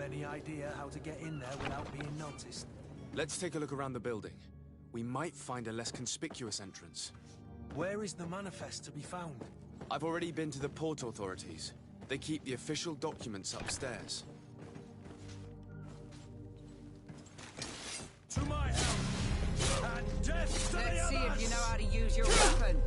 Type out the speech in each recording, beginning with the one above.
Any idea how to get in there without being noticed? Let's take a look around the building. We might find a less conspicuous entrance. Where is the manifest to be found? I've already been to the port authorities. They keep the official documents upstairs. To my help! And death to the others! Let's see if you know how to use your weapon.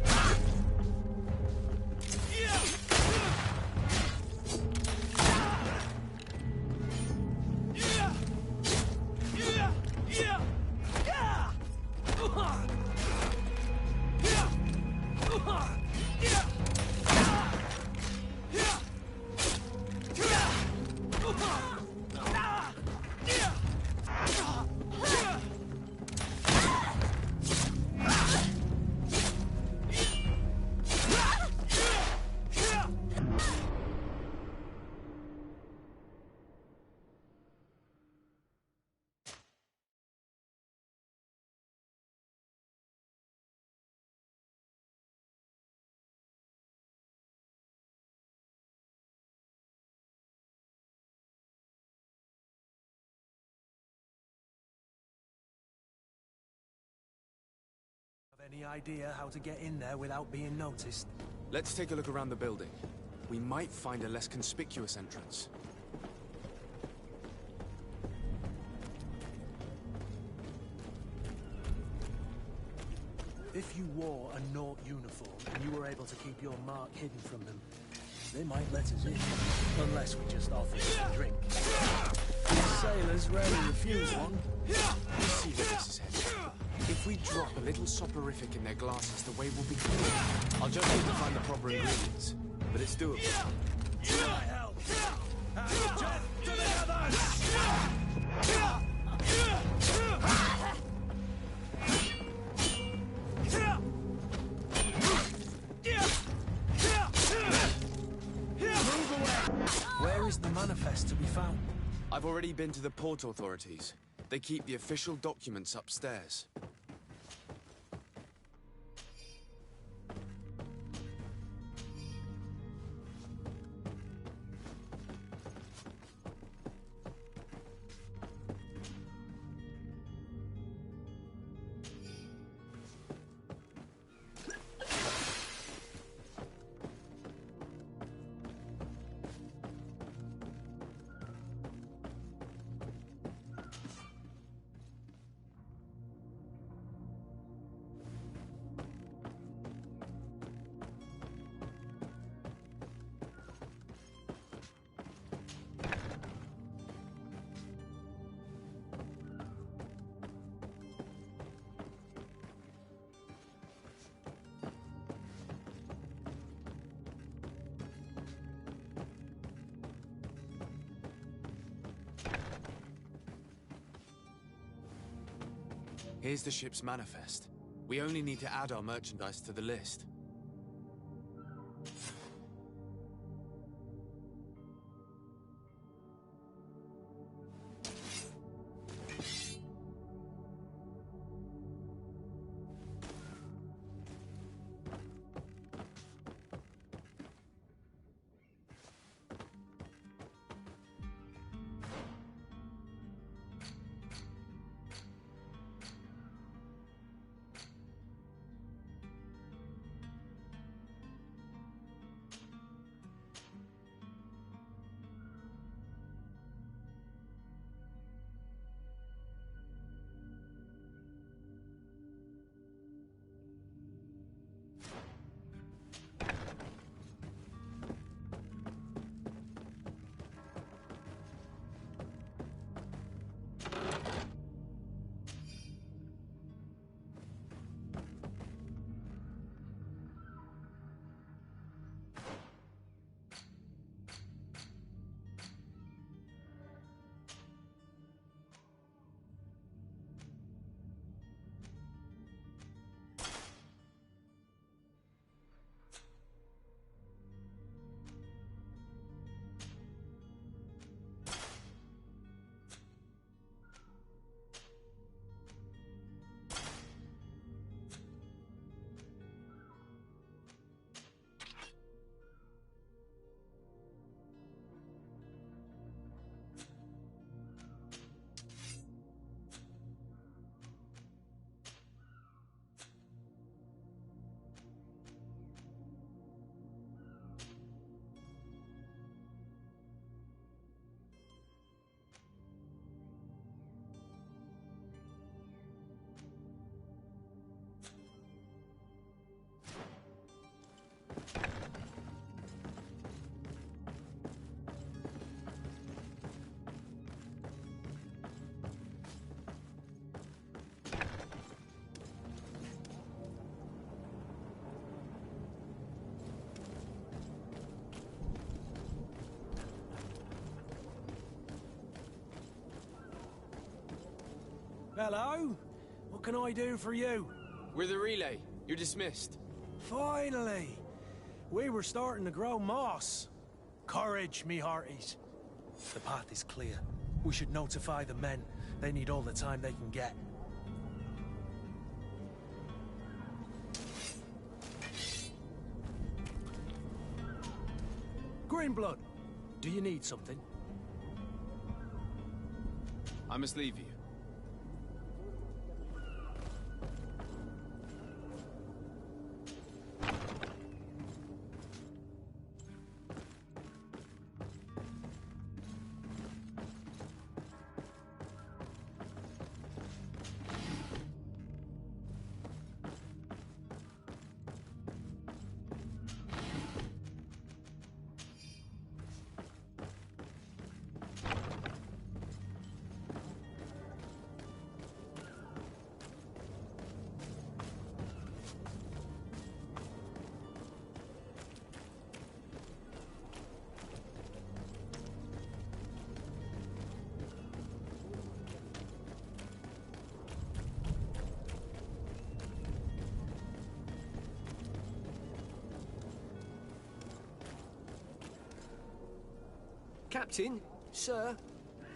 Any idea how to get in there without being noticed? Let's take a look around the building. We might find a less conspicuous entrance. If you wore a Naught uniform and you were able to keep your mark hidden from them, they might let us in. Unless we just offer them a drink. Sailors rarely refuse one. Let's see where this is headed. If we drop a little soporific in their glasses, the way will be clear. I'll just need to find the proper ingredients, but it's doable. To my help! And death to the others! Move away! Where is the manifest to be found? I've already been to the port authorities. They keep the official documents upstairs. Here's the ship's manifest. We only need to add our merchandise to the list. Hello? What can I do for you? We're the relay. You're dismissed. Finally! We were starting to grow moss. Courage, me hearties. The path is clear. We should notify the men. They need all the time they can get. Greenblood, do you need something? I must leave you. Captain, sir,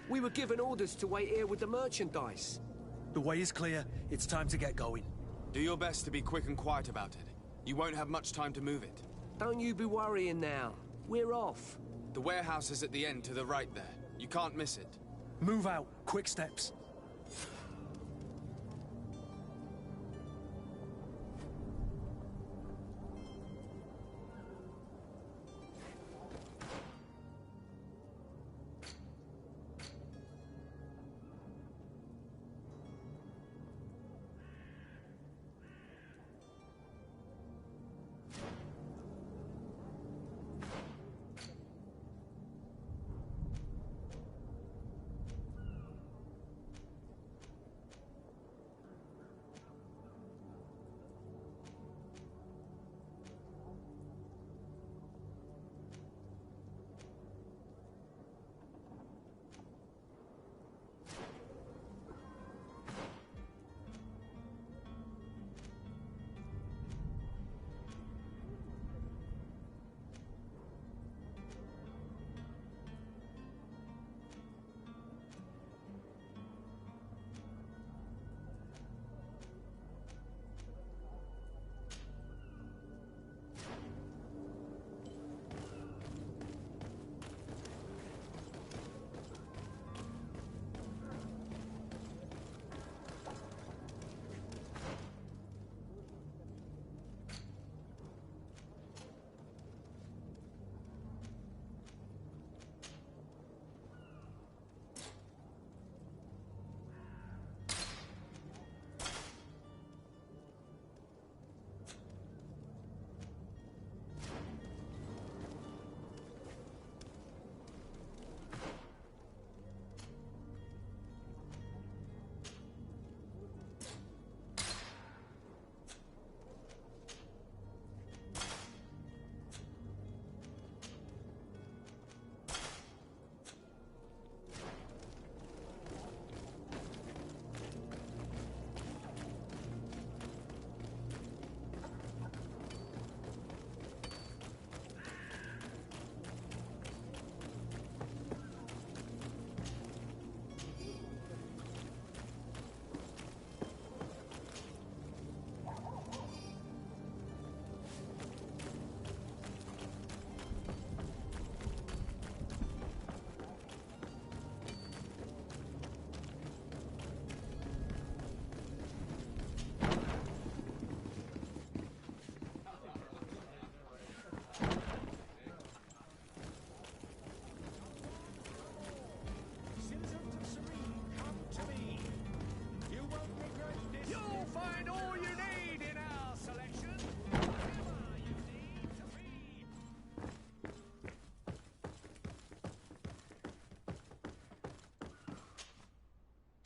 we were given orders to wait here with the merchandise. The way is clear. It's time to get going. Do your best to be quick and quiet about it. You won't have much time to move it. Don't you be worrying now. We're off. The warehouse is at the end to the right there. You can't miss it. Move out. Quick steps.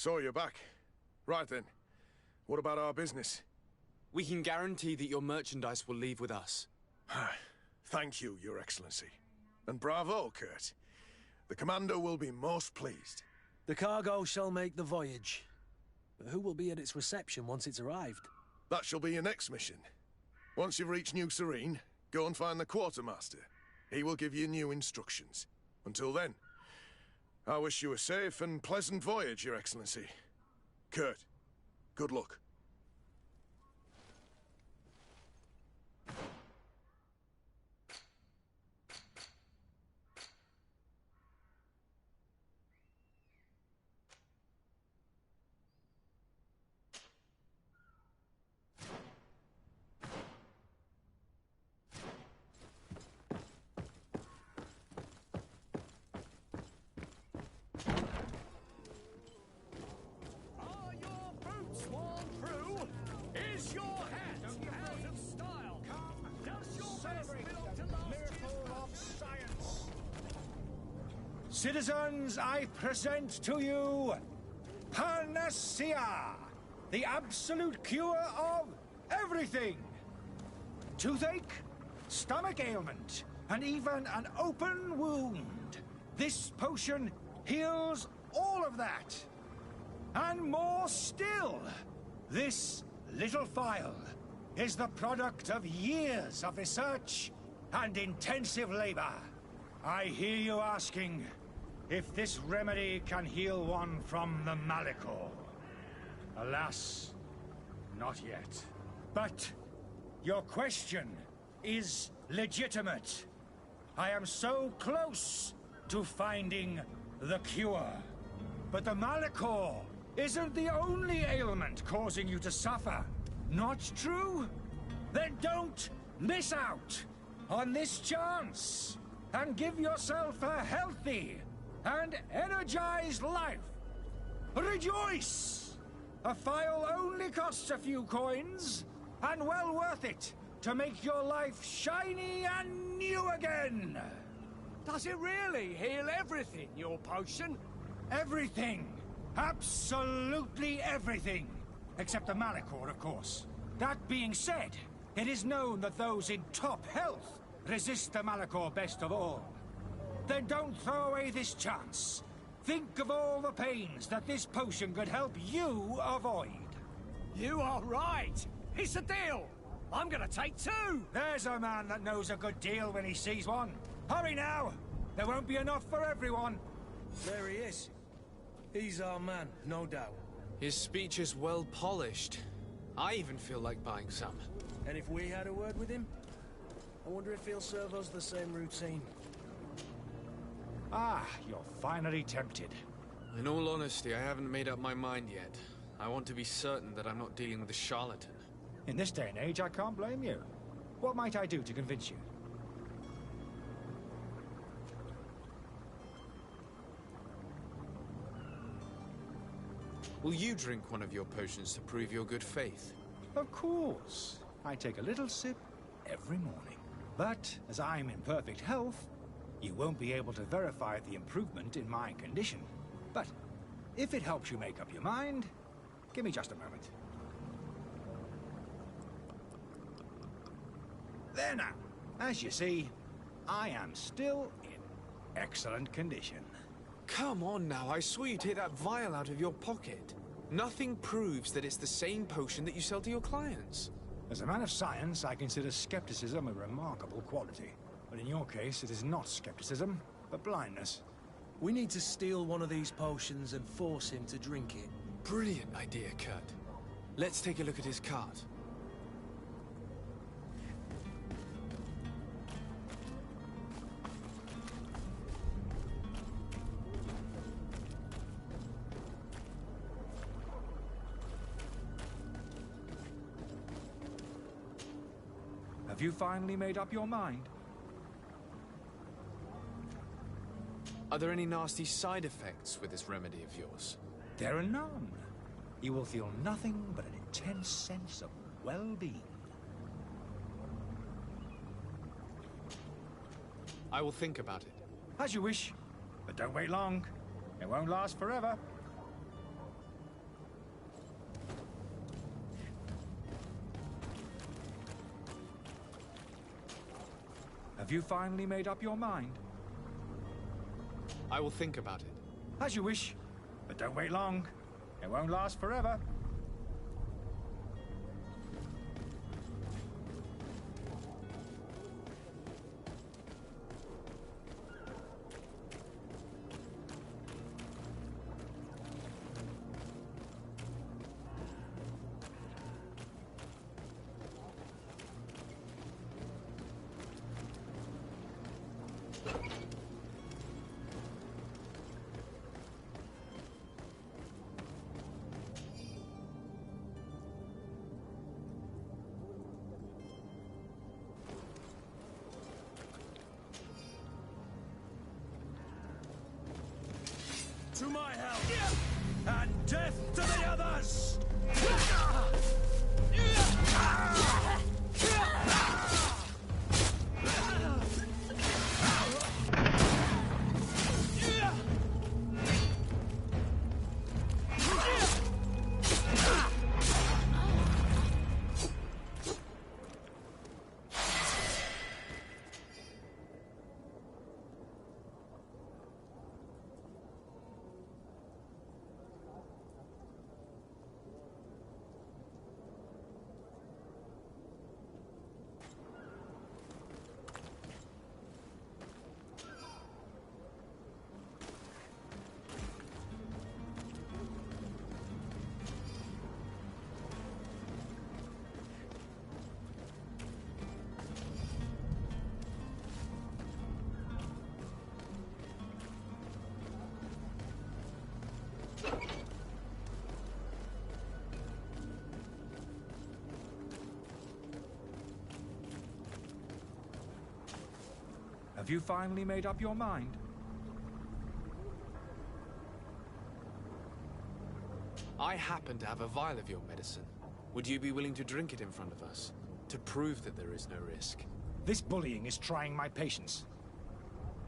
So you're back. Right then. What about our business? We can guarantee that your merchandise will leave with us. Thank you, Your Excellency. And bravo, Kurt. The Commander will be most pleased. The cargo shall make the voyage. But who will be at its reception once it's arrived? That shall be your next mission. Once you've reached New Serene, go and find the quartermaster. He will give you new instructions. Until then, I wish you a safe and pleasant voyage, Your Excellency. Kurt, good luck. Citizens, I present to you Panacea, the absolute cure of everything. Toothache, stomach ailment, and even an open wound. This potion heals all of that. And more still, this little phial is the product of years of research and intensive labor. I hear you asking if this remedy can heal one from the Malachor. Alas, not yet. But your question is legitimate. I am so close to finding the cure. But the Malachor isn't the only ailment causing you to suffer. Not true? Then don't miss out on this chance and give yourself a healthy and energized life. Rejoice! A phial only costs a few coins, and well worth it to make your life shiny and new again. Does it really heal everything, your potion? Everything. Absolutely everything. Except the Malachor, of course. That being said, it is known that those in top health resist the Malachor best of all. Then don't throw away this chance. Think of all the pains that this potion could help you avoid. You are right. It's a deal. I'm gonna take two. There's a man that knows a good deal when he sees one. Hurry now. There won't be enough for everyone. There he is. He's our man, no doubt. His speech is well polished. I even feel like buying some. And if we had a word with him? I wonder if he'll serve us the same routine. Ah, you're finally tempted. In all honesty, I haven't made up my mind yet. I want to be certain that I'm not dealing with a charlatan. In this day and age, I can't blame you. What might I do to convince you? Will you drink one of your potions to prove your good faith? Of course. I take a little sip every morning. But as I'm in perfect health, you won't be able to verify the improvement in my condition. But if it helps you make up your mind, give me just a moment. There now. As you see, I am still in excellent condition. Come on now, I swear you take that vial out of your pocket. Nothing proves that it's the same potion that you sell to your clients. As a man of science, I consider skepticism a remarkable quality. But in your case, it is not skepticism, but blindness. We need to steal one of these potions and force him to drink it. Brilliant idea, Kurt. Let's take a look at his cart. Have you finally made up your mind? Are there any nasty side effects with this remedy of yours? There are none. You will feel nothing but an intense sense of well-being. I will think about it. As you wish, but don't wait long. It won't last forever. Have you finally made up your mind? I will think about it. As you wish, but don't wait long. It won't last forever. To my help! And death to the others! Have you finally made up your mind? I happen to have a vial of your medicine. Would you be willing to drink it in front of us? To prove that there is no risk? This bullying is trying my patience.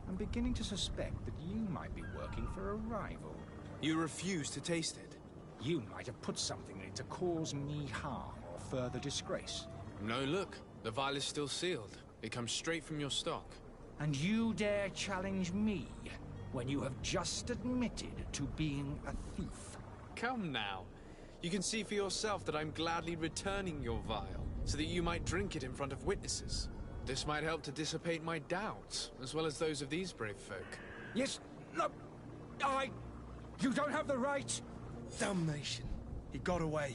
I'm beginning to suspect that you might be working for a rival. You refuse to taste it? You might have put something in it to cause me harm or further disgrace. No, look. The vial is still sealed. It comes straight from your stock. And you dare challenge me when you have just admitted to being a thief? Come now. You can see for yourself that I'm gladly returning your vial, so that you might drink it in front of witnesses. This might help to dissipate my doubts, as well as those of these brave folk. Yes, no, You don't have the right! Damnation. He got away.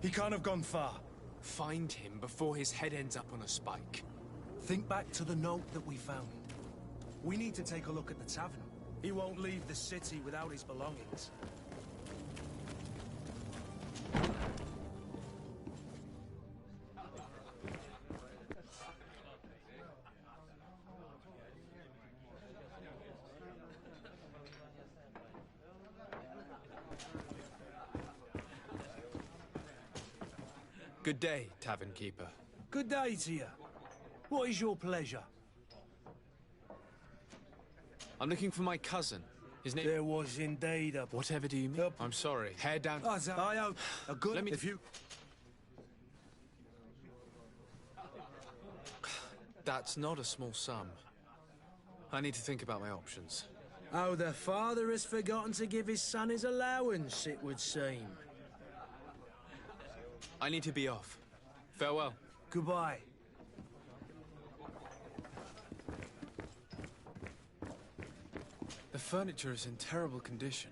He can't have gone far. Find him before his head ends up on a spike. Think back to the note that we found. We need to take a look at the tavern. He won't leave the city without his belongings. Good day, tavern keeper. Good day to you. What is your pleasure? I'm looking for my cousin. His name... There was indeed a... Whatever do you mean? I'm sorry. Hair down... I hope a good... Let me... If you... That's not a small sum. I need to think about my options. Oh, the father has forgotten to give his son his allowance, it would seem. I need to be off. Farewell. Goodbye. The furniture is in terrible condition.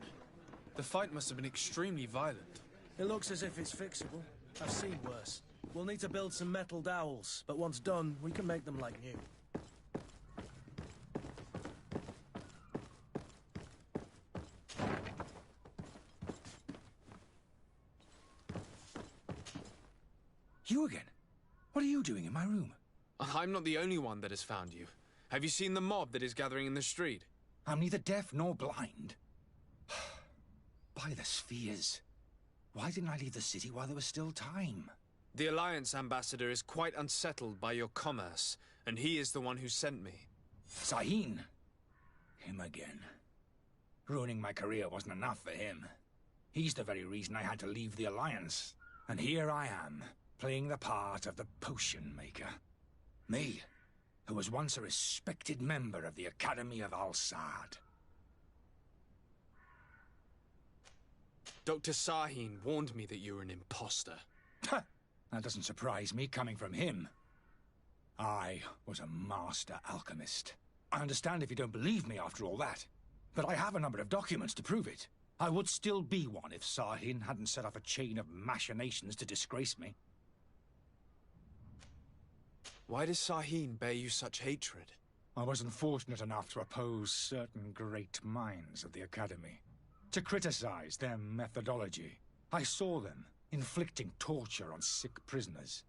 The fight must have been extremely violent. It looks as if it's fixable. I've seen worse. We'll need to build some metal dowels, but once done, we can make them like new. You again? What are you doing in my room? I'm not the only one that has found you. Have you seen the mob that is gathering in the street? I'm neither deaf nor blind. By the spheres. Why didn't I leave the city while there was still time? The Alliance ambassador is quite unsettled by your commerce, and he is the one who sent me. Sahin. Him again. Ruining my career wasn't enough for him. He's the very reason I had to leave the Alliance. And here I am, playing the part of the potion maker. Me, who was once a respected member of the Academy of Al-Sad. Dr. Sahin warned me that you were an imposter. That doesn't surprise me, coming from him. I was a master alchemist. I understand if you don't believe me after all that, but I have a number of documents to prove it. I would still be one if Sahin hadn't set off a chain of machinations to disgrace me. Why does Sahin bear you such hatred? I wasn't fortunate enough to oppose certain great minds of the Academy, to criticize their methodology. I saw them inflicting torture on sick prisoners,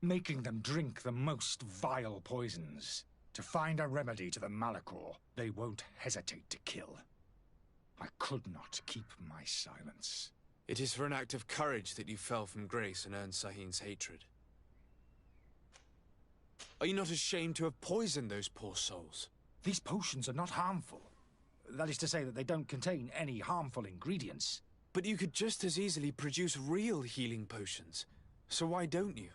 making them drink the most vile poisons. To find a remedy to the Malachor, they won't hesitate to kill. I could not keep my silence. It is for an act of courage that you fell from grace and earned Sahin's hatred. Are you not ashamed to have poisoned those poor souls? These potions are not harmful. That is to say that they don't contain any harmful ingredients. But you could just as easily produce real healing potions. So why don't you?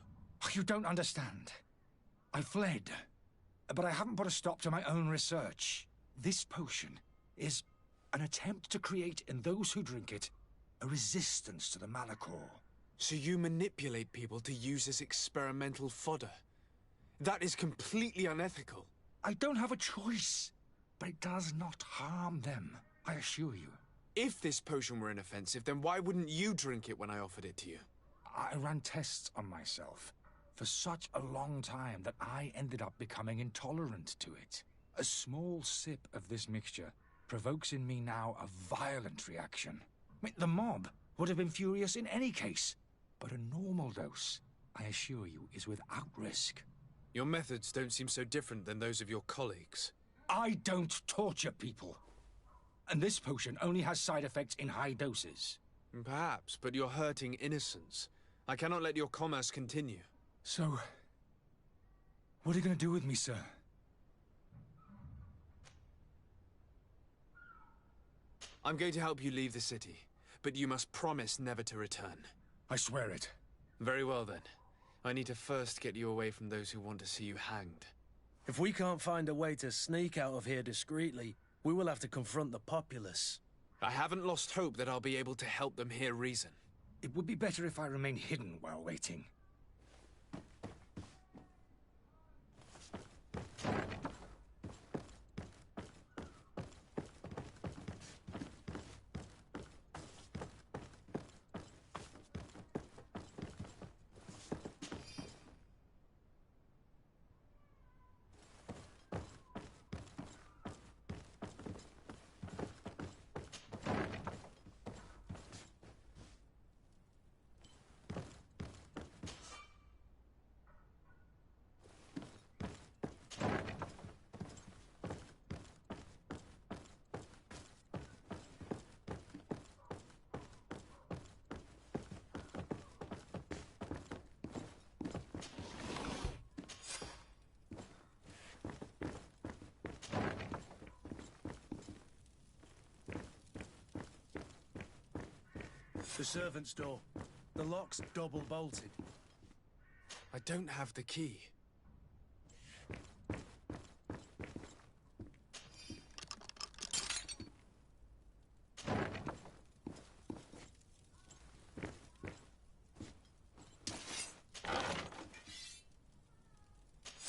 You don't understand. I fled, but I haven't put a stop to my own research. This potion is an attempt to create in those who drink it a resistance to the Malachor. So you manipulate people to use as experimental fodder? That is completely unethical. I don't have a choice, but it does not harm them, I assure you. If this potion were inoffensive, then why wouldn't you drink it when I offered it to you? I ran tests on myself for such a long time that I ended up becoming intolerant to it. A small sip of this mixture provokes in me now a violent reaction. The mob would have been furious in any case, but a normal dose, I assure you, is without risk. Your methods don't seem so different than those of your colleagues. I don't torture people. And this potion only has side effects in high doses. Perhaps, but you're hurting innocents. I cannot let your commerce continue. So, what are you going to do with me, sir? I'm going to help you leave the city, but you must promise never to return. I swear it. Very well then. I need to first get you away from those who want to see you hanged. If we can't find a way to sneak out of here discreetly, we will have to confront the populace. I haven't lost hope that I'll be able to help them hear reason. It would be better if I remain hidden while waiting. The servant's door. The lock's double bolted. I don't have the key.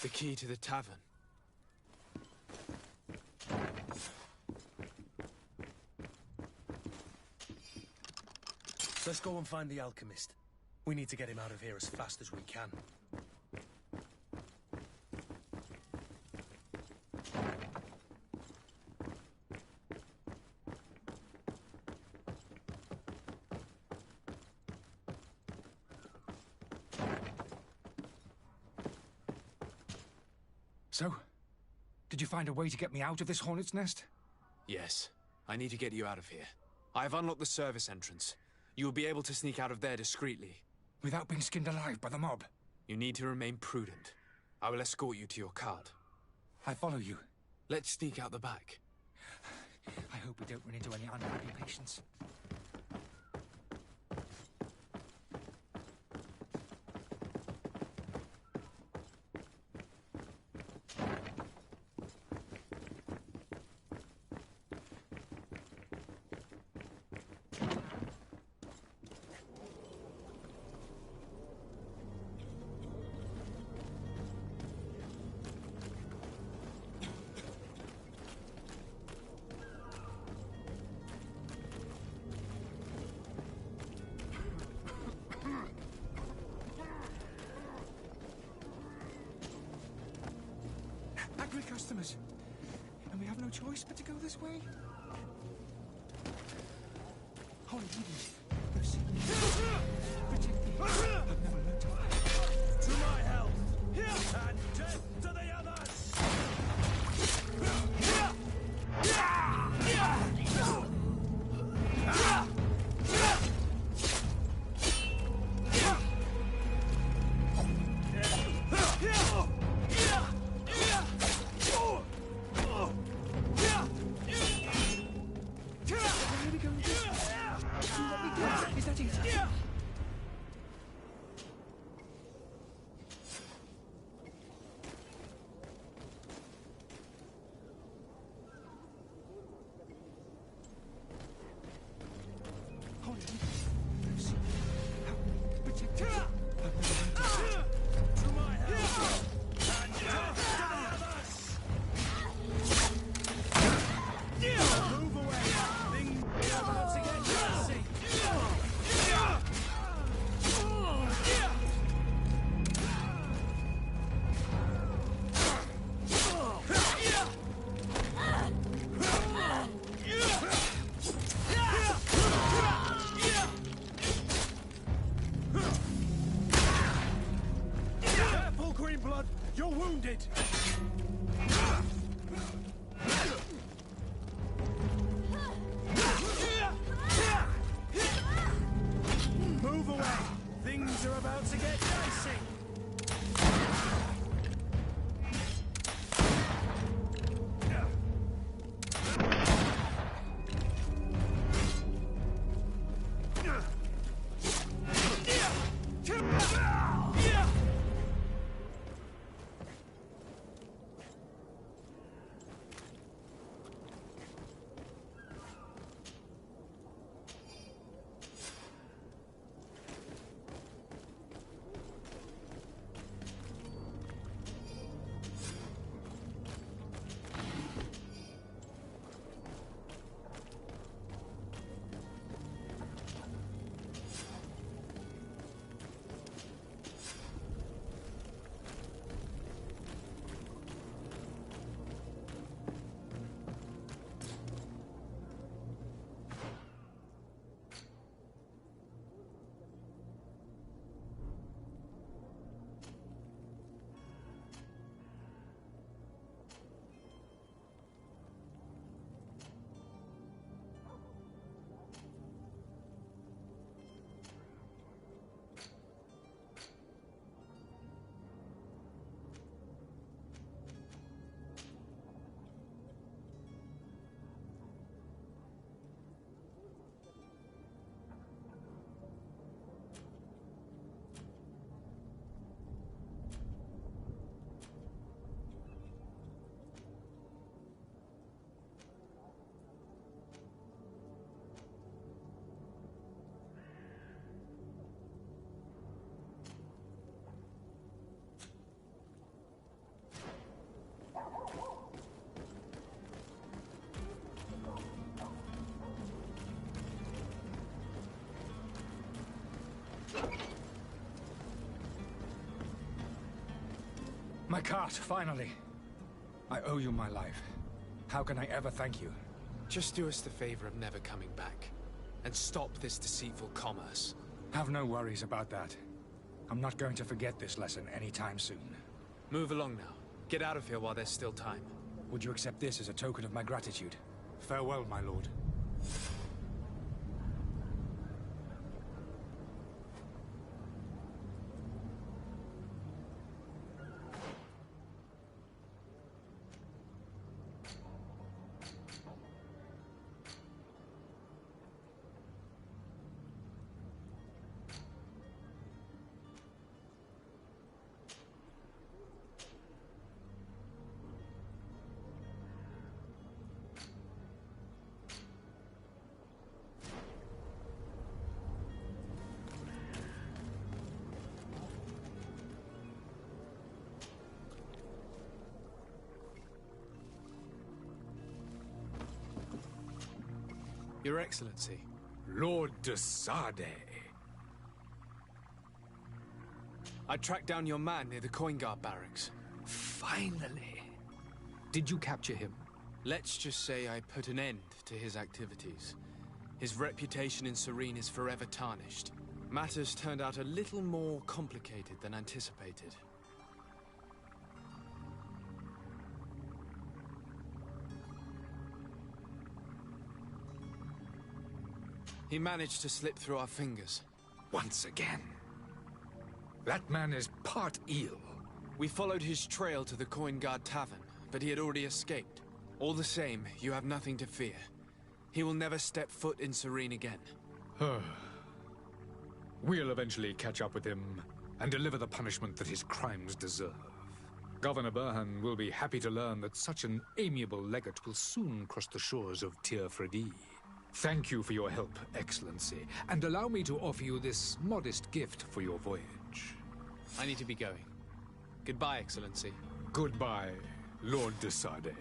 The key to the tavern. Let's go and find the alchemist. We need to get him out of here as fast as we can. So, did you find a way to get me out of this hornet's nest? Yes. I need to get you out of here. I have unlocked the service entrance. You will be able to sneak out of there discreetly. Without being skinned alive by the mob? You need to remain prudent. I will escort you to your cart. I follow you. Let's sneak out the back. I hope we don't run into any unhappy patients. Angry customers. And we have no choice but to go this way? Holy heavens. They've seen me. Protect me. I've never learned to fight. To my health! And death to the others! Really going this way? Let me go. Is that it? Holy heavens. They've seen me. Help me. Protect me. I've never learned to fight. To my health! And death to the others! Move away! Things are about to get messy! Careful, Greenblood! You're wounded! Move away! Things are about to get dicey! My cart, finally. I owe you my life. How can I ever thank you? Just do us the favor of never coming back. And stop this deceitful commerce. Have no worries about that. I'm not going to forget this lesson anytime soon. Move along now. Get out of here while there's still time. Would you accept this as a token of my gratitude? Farewell, my lord. Your Excellency. Lord de Sade. I tracked down your man near the coin guard barracks. Finally. Did you capture him? Let's just say I put an end to his activities. His reputation in Serene is forever tarnished. Matters turned out a little more complicated than anticipated. He managed to slip through our fingers. Once again. That man is part eel. We followed his trail to the Coin Guard Tavern, but he had already escaped. All the same, you have nothing to fear. He will never step foot in Serene again. We'll eventually catch up with him and deliver the punishment that his crimes deserve. Governor Burhan will be happy to learn that such an amiable legate will soon cross the shores of Tir Fredi. Thank you for your help, Excellency, and allow me to offer you this modest gift for your voyage. I need to be going. Goodbye, Excellency. Goodbye, Lord de Sardet.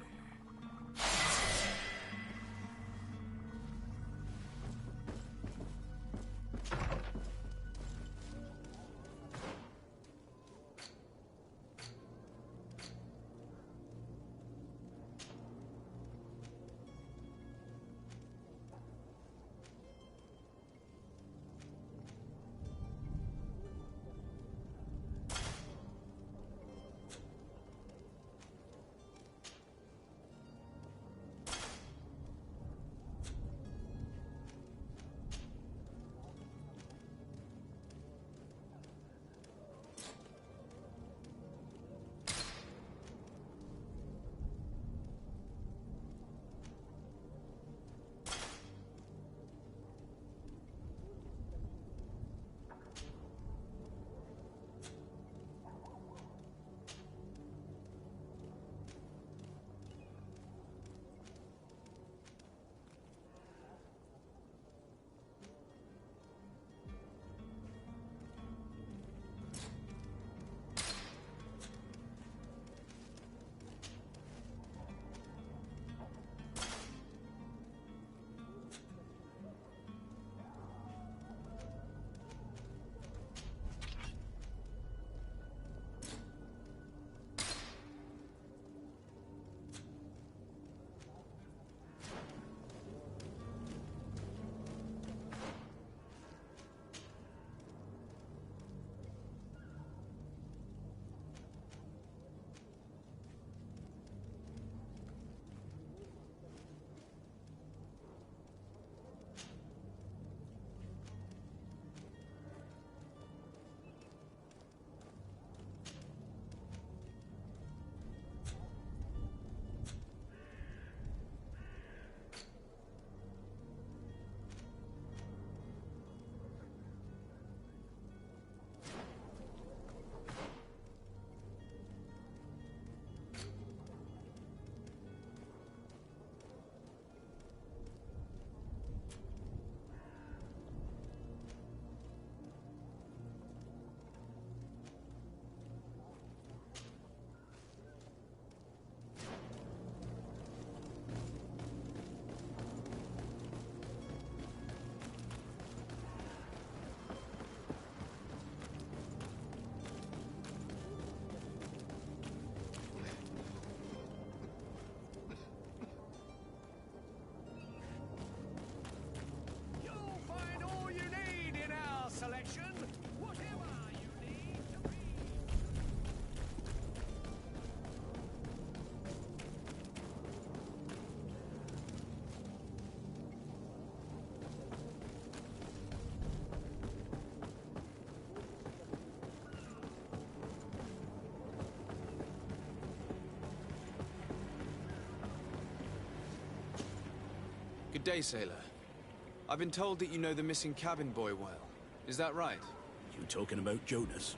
Good day, sailor. I've been told that you know the missing cabin boy well. Is that right? You talking about Jonas?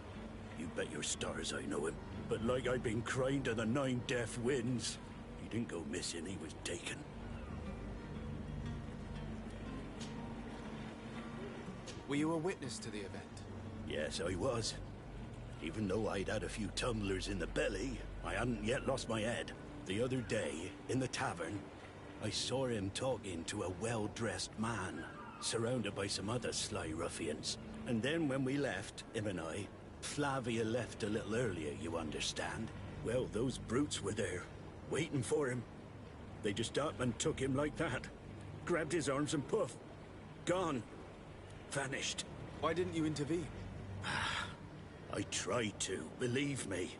You bet your stars I know him. But like I've been crying to the 9 deaf winds, he didn't go missing, he was taken. Were you a witness to the event? Yes, I was. Even though I'd had a few tumblers in the belly, I hadn't yet lost my head. The other day, in the tavern, I saw him talking to a well-dressed man, surrounded by some other sly ruffians. And then when we left, him and I, Flavia left a little earlier, you understand. Well, those brutes were there. waiting for him. They just up and took him like that. Grabbed his arms and poof. Gone. Vanished. Why didn't you intervene? I tried to, believe me.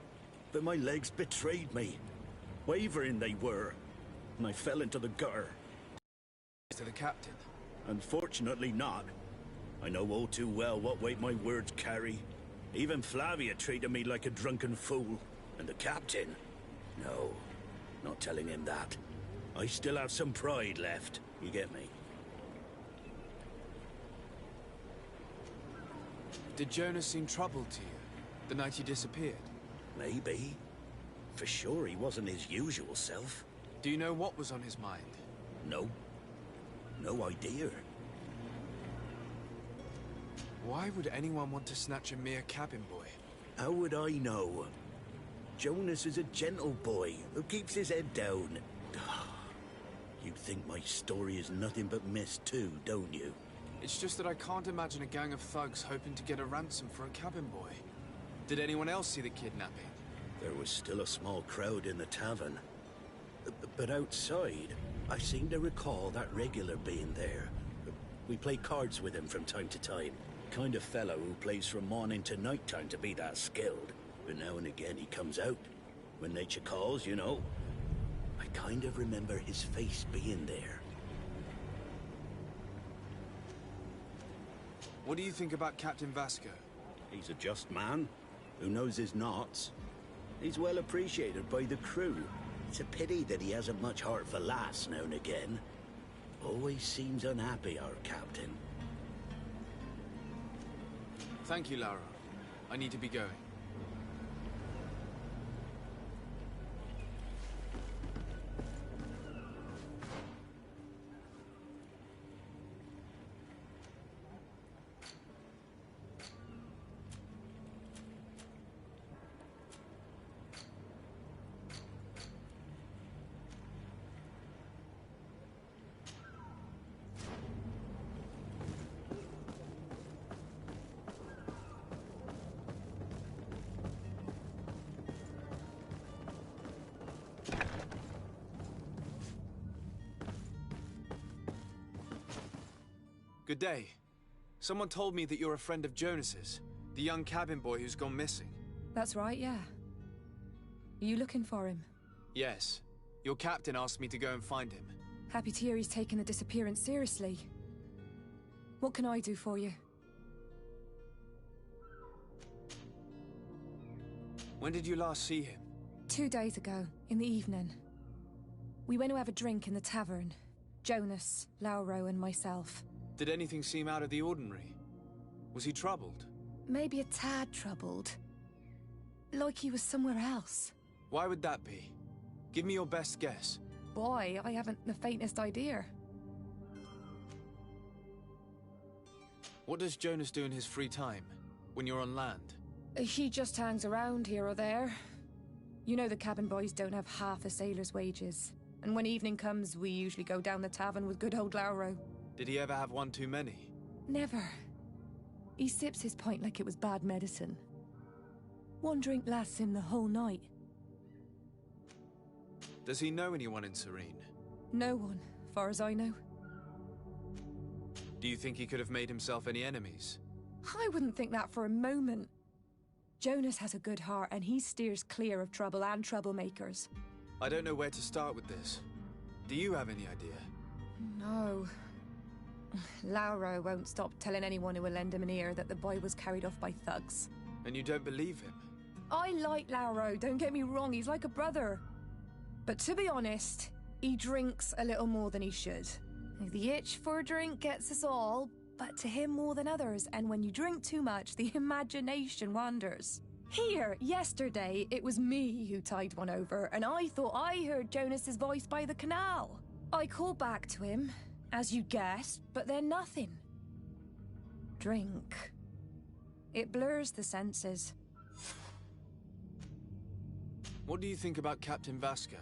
But my legs betrayed me. Wavering they were. And I fell into the gutter. To the captain. Unfortunately not. I know all too well what weight my words carry. Even Flavia treated me like a drunken fool. And the captain? No, not telling him that. I still have some pride left. You get me? Did Jonas seem troubled to you the night he disappeared? Maybe. For sure he wasn't his usual self. Do you know what was on his mind? No. No idea. Why would anyone want to snatch a mere cabin boy? How would I know? Jonas is a gentle boy who keeps his head down. You think my story is nothing but mist too, don't you? It's just that I can't imagine a gang of thugs hoping to get a ransom for a cabin boy. Did anyone else see the kidnapping? There was still a small crowd in the tavern. But outside, I seem to recall that regular being there. We play cards with him from time to time. Kind of fellow who plays from morning to night time to be that skilled. But now and again he comes out. When nature calls, you know. I kind of remember his face being there. What do you think about Captain Vasco? He's a just man who knows his knots. He's well appreciated by the crew. It's a pity that he hasn't much heart for laughs now and again. Always seems unhappy, our captain. Thank you, Laura. I need to be going. Good day. Someone told me that you're a friend of Jonas's, the young cabin boy who's gone missing. That's right, yeah. Are you looking for him? Yes. Your captain asked me to go and find him. Happy to hear he's taken the disappearance seriously. What can I do for you? When did you last see him? 2 days ago, in the evening. We went to have a drink in the tavern. Jonas, Lauro, and myself. Did anything seem out of the ordinary? Was he troubled? Maybe a tad troubled. Like he was somewhere else. Why would that be? Give me your best guess. Boy, I haven't the faintest idea. What does Jonas do in his free time, when you're on land? He just hangs around here or there. You know the cabin boys don't have half a sailor's wages. And when evening comes, we usually go down the tavern with good old Lauro. Did he ever have one too many? Never. He sips his pint like it was bad medicine. One drink lasts him the whole night. Does he know anyone in Serene? No one, far as I know. Do you think he could have made himself any enemies? I wouldn't think that for a moment. Jonas has a good heart and he steers clear of trouble and troublemakers. I don't know where to start with this. Do you have any idea? No. Lauro won't stop telling anyone who will lend him an ear that the boy was carried off by thugs. And you don't believe him? I like Lauro, don't get me wrong, he's like a brother. But to be honest, he drinks a little more than he should. The itch for a drink gets us all, but to him more than others, and when you drink too much, the imagination wanders. Here, yesterday, it was me who tied one over, and I thought I heard Jonas's voice by the canal. I called back to him, as you guessed, but then nothing. Drink. It blurs the senses. What do you think about Captain Vasco?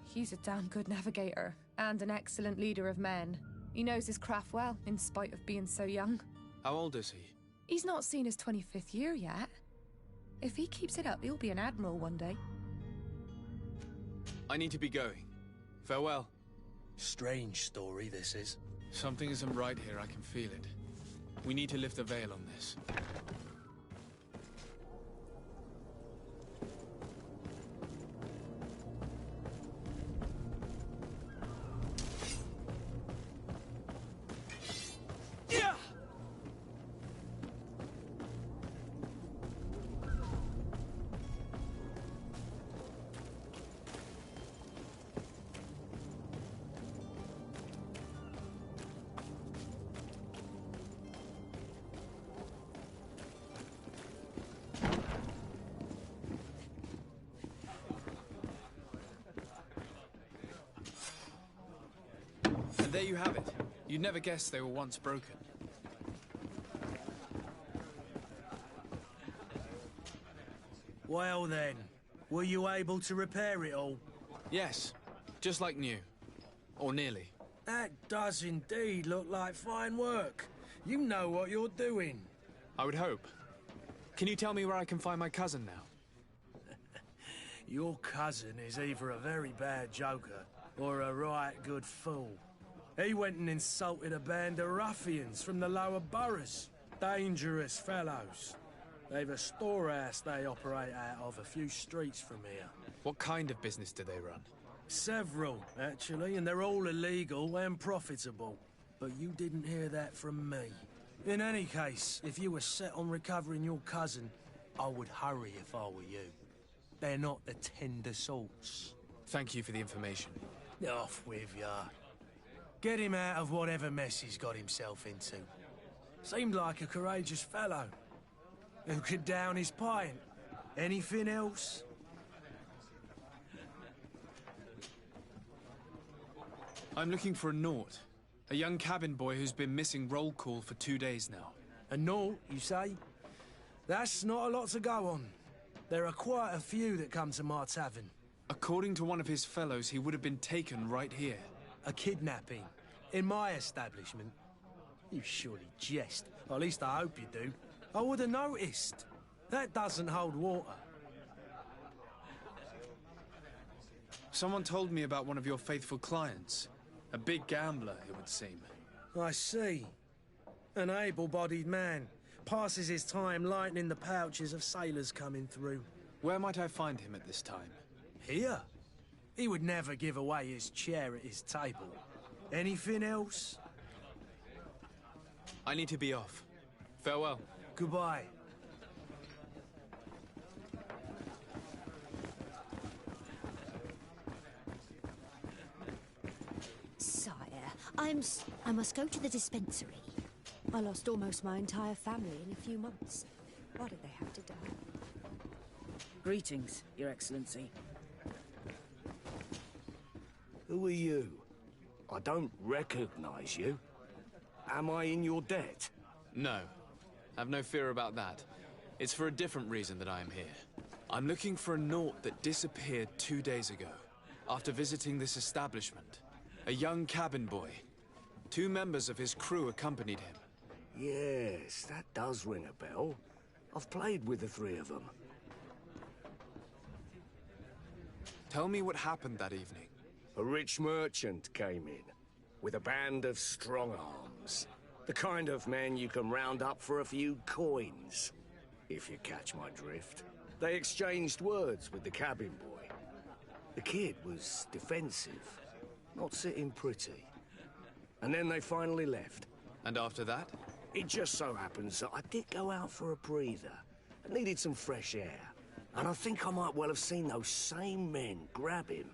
He's a damn good navigator, and an excellent leader of men. He knows his craft well, in spite of being so young. How old is he? He's not seen his 25th year yet. If he keeps it up, he'll be an admiral one day. I need to be going. Farewell. Strange story, this is. Something isn't right here, I can feel it. We need to lift the veil on this. And there you have it. You'd never guess they were once broken. Well then, were you able to repair it all? Yes, just like new. Or nearly. That does indeed look like fine work. You know what you're doing. I would hope. Can you tell me where I can find my cousin now? Your cousin is either a very bad joker or a right good fool. He went and insulted a band of ruffians from the lower boroughs. Dangerous fellows. They've a storehouse they operate out of a few streets from here. What kind of business do they run? Several, actually, and they're all illegal and profitable. But you didn't hear that from me. In any case, if you were set on recovering your cousin, I would hurry if I were you. They're not the tender sorts. Thank you for the information. Off with ya. Get him out of whatever mess he's got himself into. Seemed like a courageous fellow. Who could down his pint. Anything else? I'm looking for a Naut. A young cabin boy who's been missing roll call for 2 days now. A Naut, you say? That's not a lot to go on. There are quite a few that come to my tavern. According to one of his fellows, he would have been taken right here. A kidnapping? In my establishment? You surely jest. Or at least I hope you do. I would have noticed. That doesn't hold water. Someone told me about one of your faithful clients. A big gambler, it would seem. I see. An able-bodied man. Passes his time lightening the pouches of sailors coming through. Where might I find him at this time? Here? He would never give away his chair at his table. Anything else? I need to be off. Farewell. Goodbye. Sire, I must go to the dispensary. I lost almost my entire family in a few months. Why did they have to die? Greetings, Your Excellency. Who are you? I don't recognize you. Am I in your debt? No. Have no fear about that. It's for a different reason that I am here. I'm looking for a Naut that disappeared 2 days ago, after visiting this establishment. A young cabin boy. 2 members of his crew accompanied him. Yes, that does ring a bell. I've played with the 3 of them. Tell me what happened that evening. A rich merchant came in, with a band of strong arms. The kind of men you can round up for a few coins, if you catch my drift. They exchanged words with the cabin boy. The kid was defensive, not sitting pretty. And then they finally left. And after that? It just so happens that I did go out for a breather. I needed some fresh air. And I think I might well have seen those same men grab him.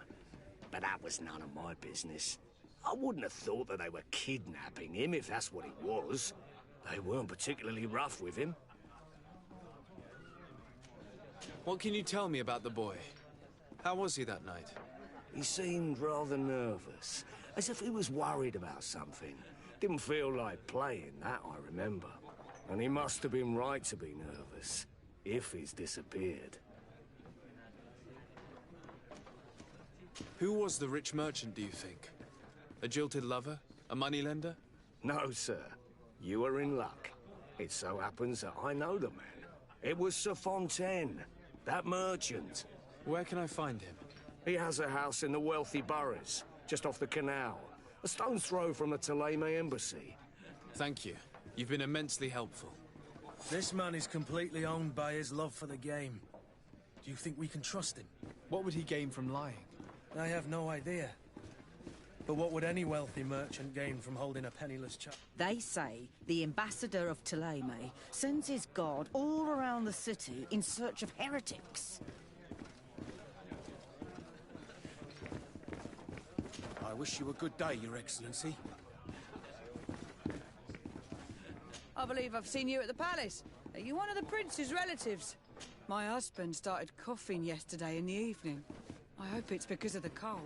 But that was none of my business. I wouldn't have thought that they were kidnapping him, if that's what it was. They weren't particularly rough with him. What can you tell me about the boy? How was he that night? He seemed rather nervous, as if he was worried about something. Didn't feel like playing, that I remember. And he must have been right to be nervous, if he's disappeared. Who was the rich merchant, do you think? A jilted lover? A moneylender? No, sir. You are in luck. It so happens that I know the man. It was Sir Fontaine, that merchant. Where can I find him? He has a house in the wealthy boroughs, just off the canal. A stone's throw from the Thélème embassy. Thank you. You've been immensely helpful. This man is completely owned by his love for the game. Do you think we can trust him? What would he gain from lying? I have no idea. But what would any wealthy merchant gain from holding a penniless child? They say the ambassador of Thélème sends his guard all around the city in search of heretics. I wish you a good day, Your Excellency. I believe I've seen you at the palace. Are you one of the prince's relatives? My husband started coughing yesterday in the evening. I hope it's because of the cold.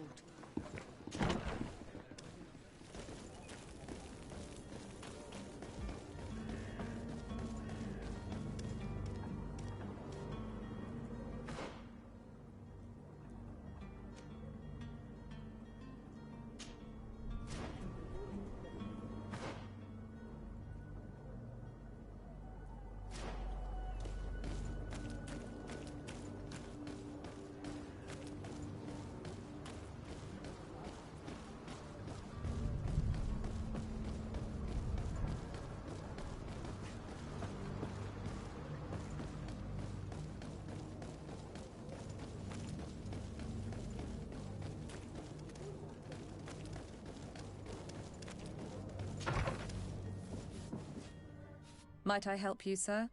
Might I help you, sir?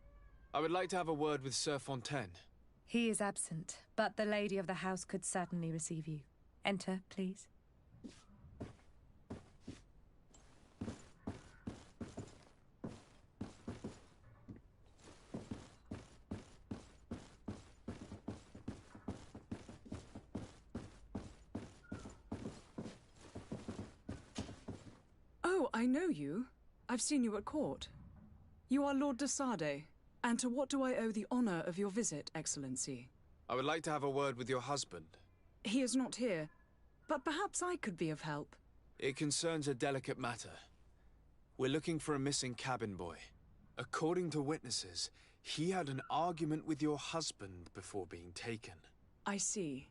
I would like to have a word with Sir Fontaine. He is absent, but the lady of the house could certainly receive you. Enter, please. Oh, I know you. I've seen you at court. You are Lord de Sade, and to what do I owe the honor of your visit, Excellency? I would like to have a word with your husband. He is not here, but perhaps I could be of help. It concerns a delicate matter. We're looking for a missing cabin boy. According to witnesses, he had an argument with your husband before being taken. I see.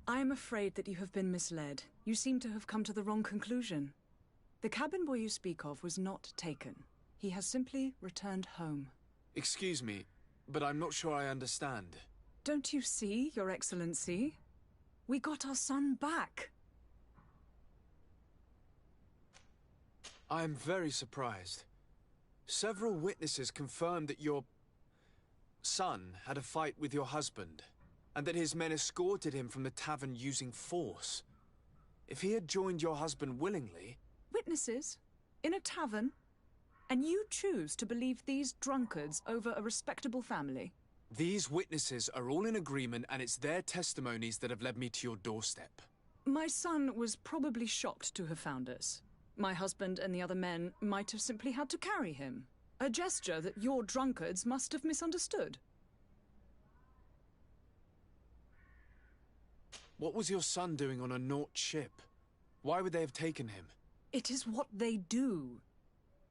I am afraid that you have been misled. You seem to have come to the wrong conclusion. The cabin boy you speak of was not taken. He has simply returned home. Excuse me, but I'm not sure I understand. Don't you see, Your Excellency? We got our son back. I am very surprised. Several witnesses confirmed that your son had a fight with your husband, and that his men escorted him from the tavern using force. If he had joined your husband willingly... Witnesses? In a tavern? And you choose to believe these drunkards over a respectable family? These witnesses are all in agreement, and it's their testimonies that have led me to your doorstep. My son was probably shocked to have found us. My husband and the other men might have simply had to carry him. A gesture that your drunkards must have misunderstood. What was your son doing on a Naut ship? Why would they have taken him? It is what they do.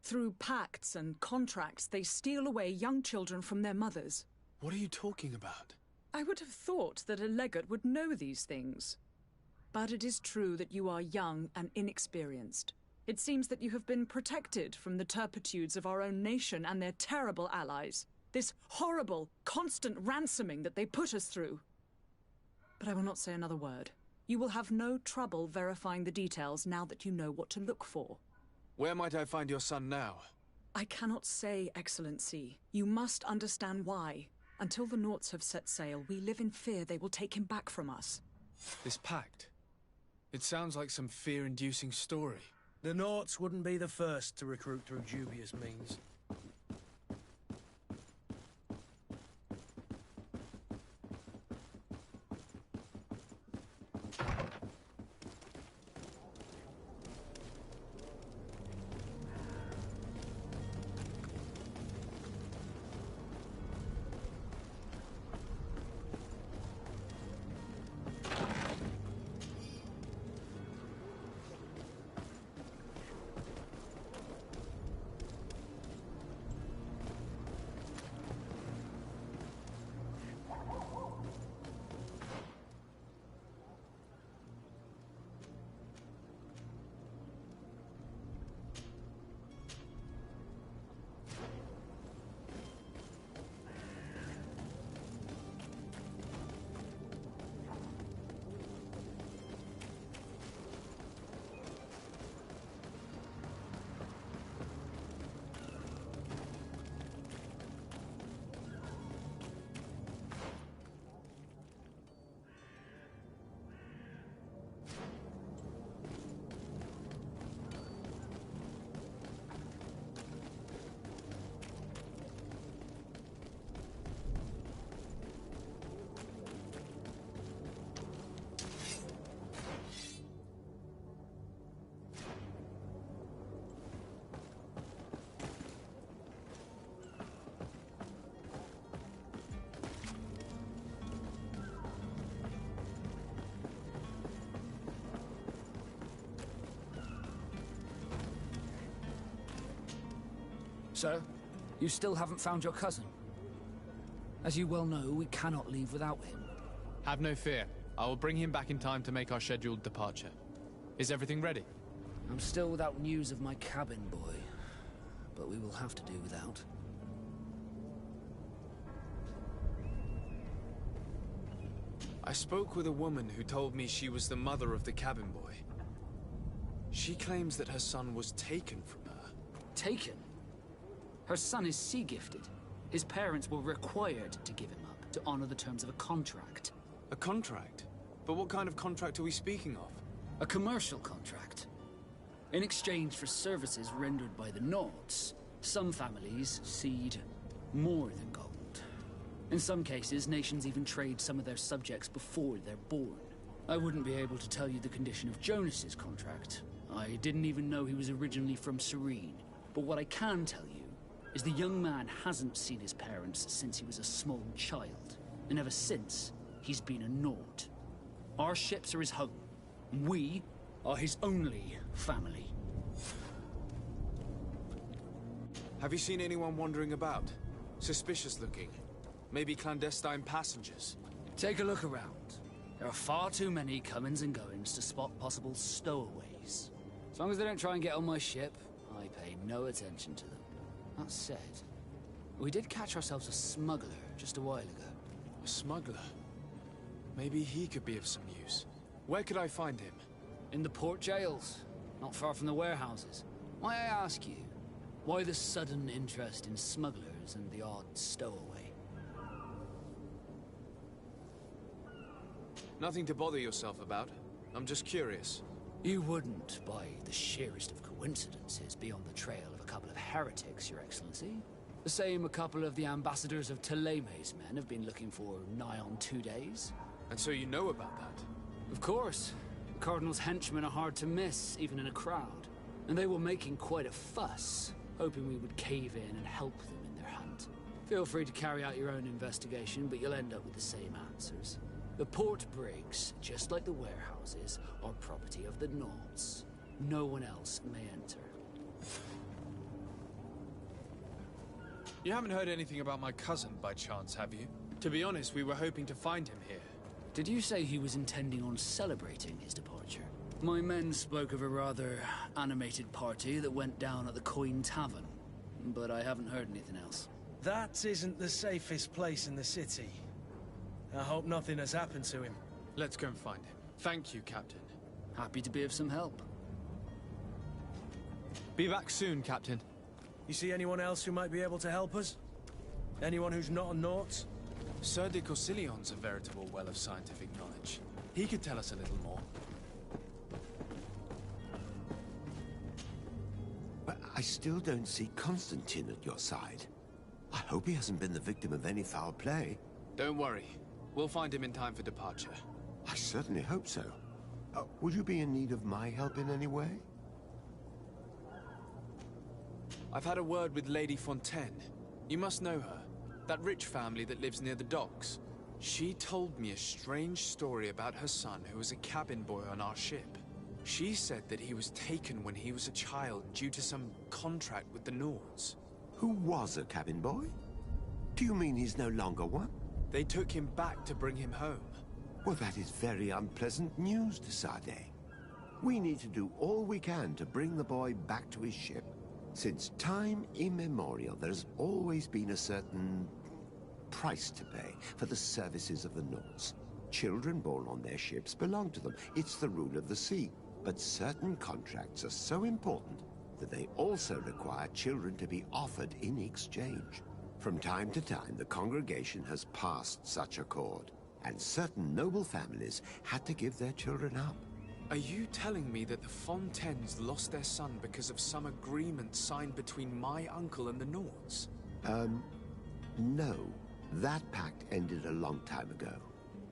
Through pacts and contracts, they steal away young children from their mothers. What are you talking about? I would have thought that a legate would know these things. But it is true that you are young and inexperienced. It seems that you have been protected from the turpitudes of our own nation and their terrible allies. This horrible, constant ransoming that they put us through. But I will not say another word. You will have no trouble verifying the details now that you know what to look for. Where might I find your son now? I cannot say, Excellency. You must understand why. Until the Nauts have set sail, we live in fear they will take him back from us. This pact? It sounds like some fear-inducing story. The Nauts wouldn't be the first to recruit through dubious means. Sir, you still haven't found your cousin. As you well know, we cannot leave without him. Have no fear. I will bring him back in time to make our scheduled departure. Is everything ready? I'm still without news of my cabin boy, but we will have to do without. I spoke with a woman who told me she was the mother of the cabin boy. She claims that her son was taken from her. Taken? Her son is sea-gifted. His parents were required to give him up to honor the terms of a contract. A contract? But what kind of contract are we speaking of? A commercial contract. In exchange for services rendered by the Nords, some families cede more than gold. In some cases, nations even trade some of their subjects before they're born. I wouldn't be able to tell you the condition of Jonas's contract. I didn't even know he was originally from Serene. But what I can tell you is the young man hasn't seen his parents since he was a small child. And ever since, he's been a Nord. Our ships are his home. We are his only family. Have you seen anyone wandering about? Suspicious looking. Maybe clandestine passengers? Take a look around. There are far too many comings and goings to spot possible stowaways. As long as they don't try and get on my ship, I pay no attention to them. That said, we did catch ourselves a smuggler just a while ago. A smuggler? Maybe he could be of some use. Where could I find him? In the port jails, not far from the warehouses. May I ask you, why the sudden interest in smugglers and the odd stowaway? Nothing to bother yourself about. I'm just curious. You wouldn't, by the sheerest of coincidences, be on the trail of a couple of heretics, Your Excellency. The same a couple of the ambassadors of Teleme's men have been looking for nigh on 2 days. And so you know about that? Of course. The Cardinal's henchmen are hard to miss, even in a crowd. And they were making quite a fuss, hoping we would cave in and help them in their hunt. Feel free to carry out your own investigation, but you'll end up with the same answers. The port brigs, just like the warehouses, are property of the Nords. No one else may enter. You haven't heard anything about my cousin, by chance, have you? To be honest, we were hoping to find him here. Did you say he was intending on celebrating his departure? My men spoke of a rather animated party that went down at the Coin Tavern, but I haven't heard anything else. That isn't the safest place in the city. I hope nothing has happened to him. Let's go and find him. Thank you, Captain. Happy to be of some help. Be back soon, Captain. You see anyone else who might be able to help us? Anyone who's not a Naut? Sir de Corsillion's a veritable well of scientific knowledge. He could tell us a little more. But I still don't see Constantine at your side. I hope he hasn't been the victim of any foul play. Don't worry. We'll find him in time for departure. I certainly hope so. Would you be in need of my help in any way? I've had a word with Lady Fontaine. You must know her. That rich family that lives near the docks. She told me a strange story about her son who was a cabin boy on our ship. She said that he was taken when he was a child due to some contract with the Nords. Who was a cabin boy? Do you mean he's no longer one? They took him back to bring him home. Well, that is very unpleasant news, de Sade. We need to do all we can to bring the boy back to his ship. Since time immemorial, there's always been a certain price to pay for the services of the Nords. Children born on their ships belong to them. It's the rule of the sea. But certain contracts are so important that they also require children to be offered in exchange. From time to time, the congregation has passed such accord, and certain noble families had to give their children up. Are you telling me that the Fontaines lost their son because of some agreement signed between my uncle and the Nords? No. That pact ended a long time ago.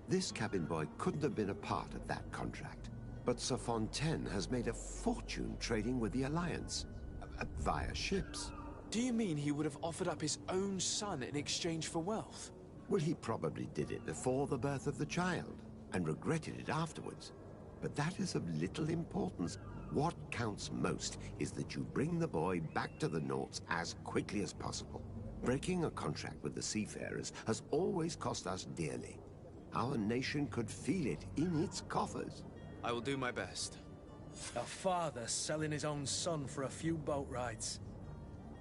This cabin boy couldn't have been a part of that contract. But Sir Fontaine has made a fortune trading with the Alliance, via ships. Do you mean he would have offered up his own son in exchange for wealth? Well, he probably did it before the birth of the child, and regretted it afterwards. But that is of little importance. What counts most is that you bring the boy back to the Naughts as quickly as possible. Breaking a contract with the seafarers has always cost us dearly. Our nation could feel it in its coffers. I will do my best. A father selling his own son for a few boat rides.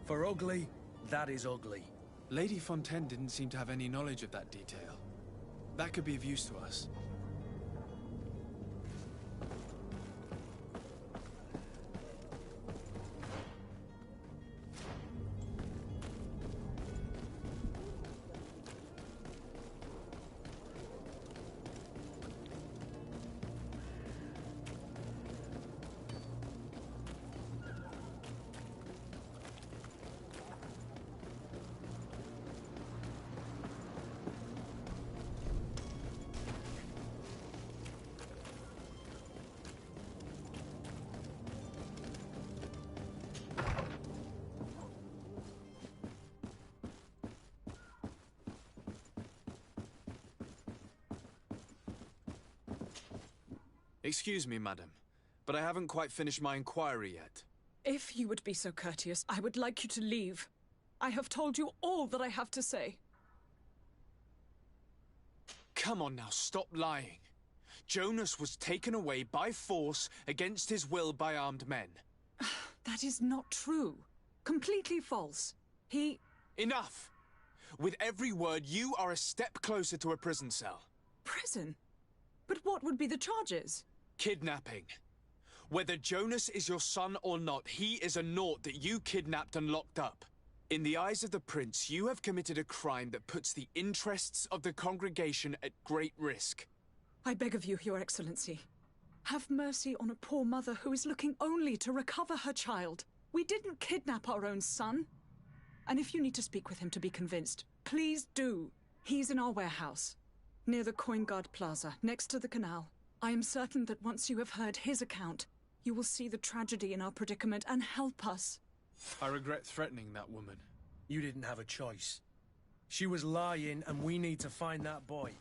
For ugly, that is ugly. Lady Fontaine didn't seem to have any knowledge of that detail. That could be of use to us. Excuse me, madam, but I haven't quite finished my inquiry yet. If you would be so courteous, I would like you to leave. I have told you all that I have to say. Come on now, stop lying. Jonas was taken away by force against his will by armed men. That is not true. Completely false. He... Enough! With every word, you are a step closer to a prison cell. Prison? But what would be the charges? Kidnapping. Whether Jonas is your son or not, he is a Naught that you kidnapped and locked up. In the eyes of the Prince, you have committed a crime that puts the interests of the congregation at great risk. I beg of you, Your Excellency. Have mercy on a poor mother who is looking only to recover her child. We didn't kidnap our own son. And if you need to speak with him to be convinced, please do. He's in our warehouse, near the Coin Guard Plaza, next to the canal. I am certain that once you have heard his account, you will see the tragedy in our predicament and help us. I regret threatening that woman. You didn't have a choice. She was lying, and we need to find that boy.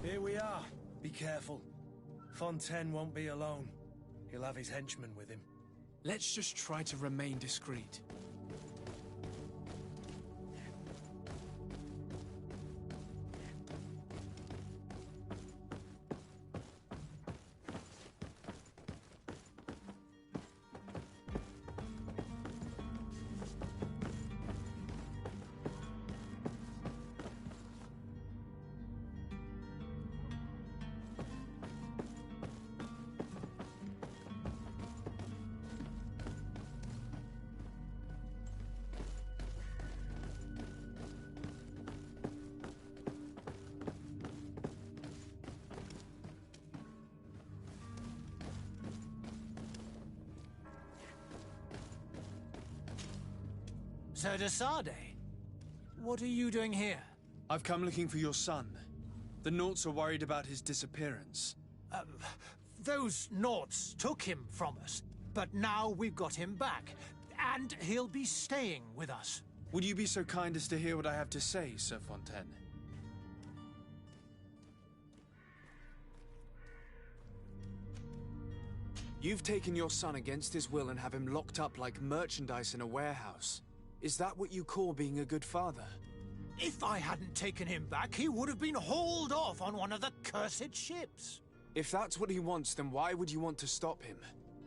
Here we are. Be careful. Fontaine won't be alone. He'll have his henchmen with him. Let's just try to remain discreet. Sir de Sardet, what are you doing here? I've come looking for your son. The Naughts are worried about his disappearance. Those Naughts took him from us, but now we've got him back, and he'll be staying with us. Would you be so kind as to hear what I have to say, Sir Fontaine? You've taken your son against his will and have him locked up like merchandise in a warehouse. Is that what you call being a good father? If I hadn't taken him back, he would have been hauled off on one of the cursed ships. If that's what he wants, then why would you want to stop him?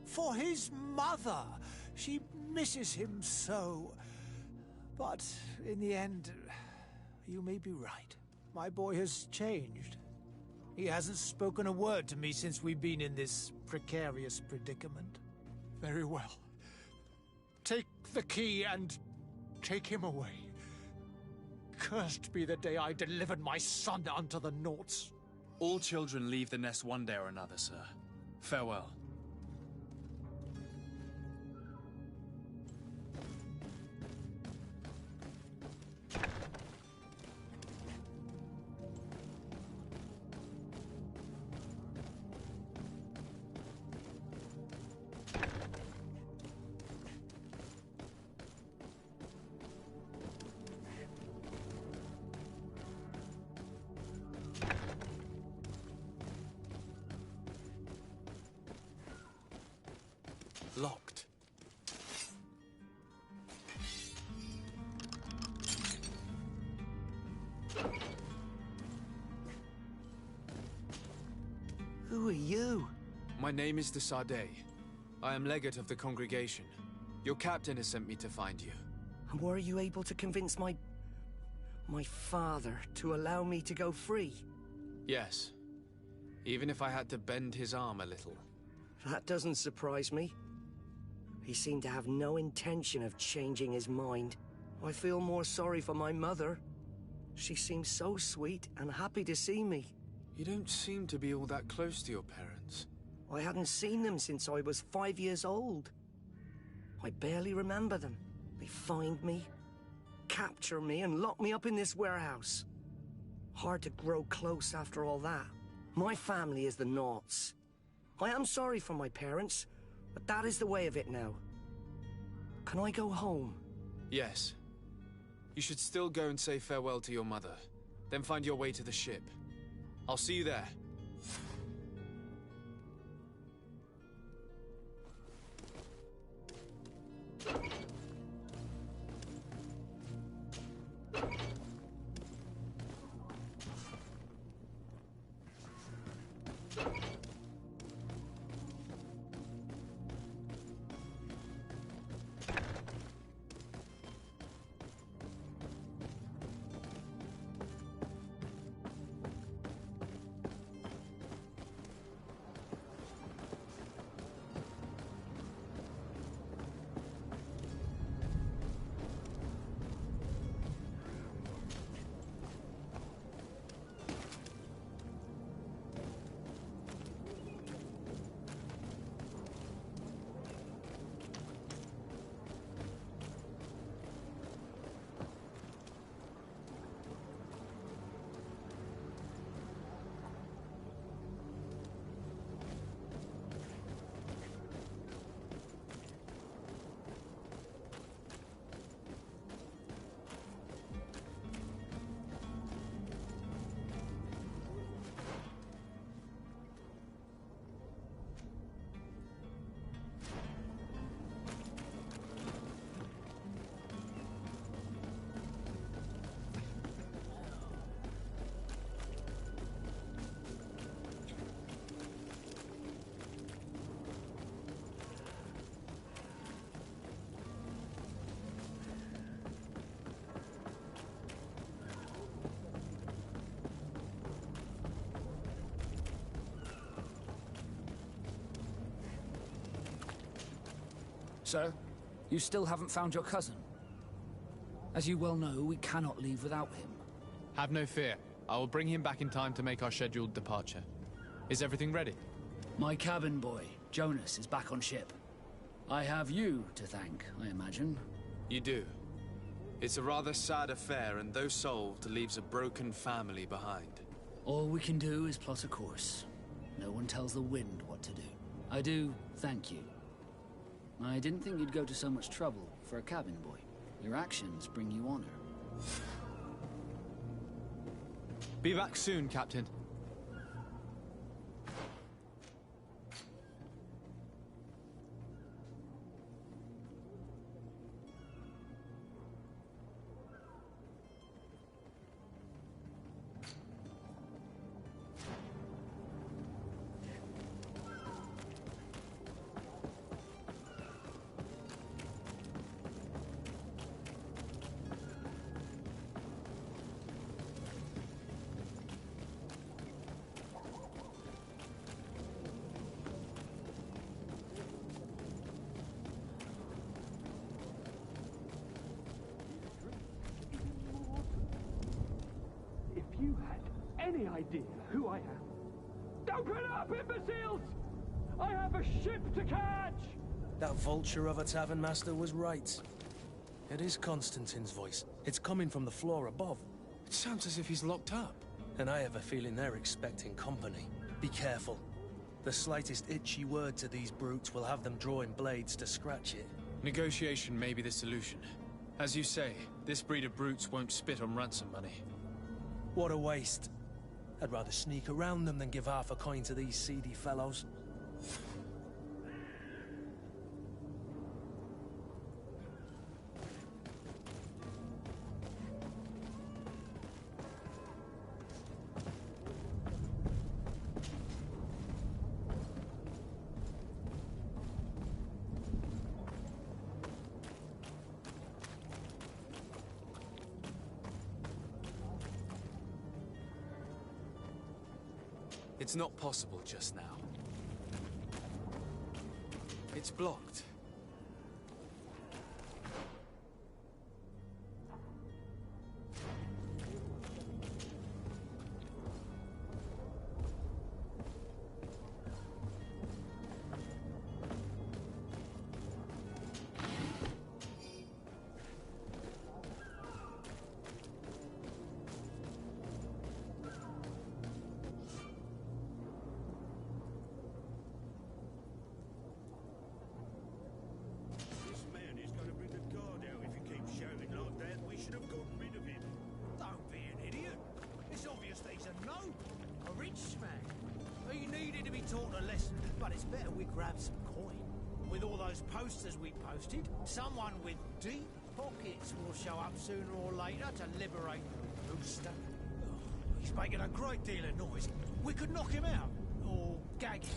For his mother. She misses him so. But in the end, you may be right. My boy has changed. He hasn't spoken a word to me since we've been in this precarious predicament. Very well. Take the key and take him away. Cursed be the day I delivered my son unto the Naughts. All children leave the nest one day or another, sir. Farewell. Locked. Who are you? My name is de Sardet. I am legate of the congregation. Your captain has sent me to find you. And were you able to convince my father to allow me to go free? Yes. Even if I had to bend his arm a little. That doesn't surprise me. He seemed to have no intention of changing his mind. I feel more sorry for my mother. She seemed so sweet and happy to see me. You don't seem to be all that close to your parents. I hadn't seen them since I was 5 years old. I barely remember them. They find me, capture me, and lock me up in this warehouse. Hard to grow close after all that. My family is the Naughts. I am sorry for my parents, but that is the way of it now. Can I go home? Yes. You should still go and say farewell to your mother. Then find your way to the ship. I'll see you there. So, you still haven't found your cousin? As you well know, we cannot leave without him. Have no fear. I will bring him back in time to make our scheduled departure. Is everything ready? My cabin boy, Jonas, is back on ship. I have you to thank, I imagine. You do. It's a rather sad affair, and though solved, leaves a broken family behind. All we can do is plot a course. No one tells the wind what to do. I do thank you. I didn't think you'd go to so much trouble for a cabin boy. Your actions bring you honor. Be back soon, Captain. idea who I am? Open up, imbeciles! I have a ship to catch! That vulture of a tavern master was right. It is Constantine's voice. It's coming from the floor above. It sounds as if he's locked up. And I have a feeling they're expecting company. Be careful. The slightest itchy word to these brutes will have them drawing blades to scratch it. Negotiation may be the solution. As you say, this breed of brutes won't spit on ransom money. What a waste. I'd rather sneak around them than give half a coin to these seedy fellows. It's not possible just now. It's blocked. Posters we posted, someone with deep pockets will show up sooner or later to liberate the rooster. Oh, he's making a great deal of noise. We could knock him out, or gag him.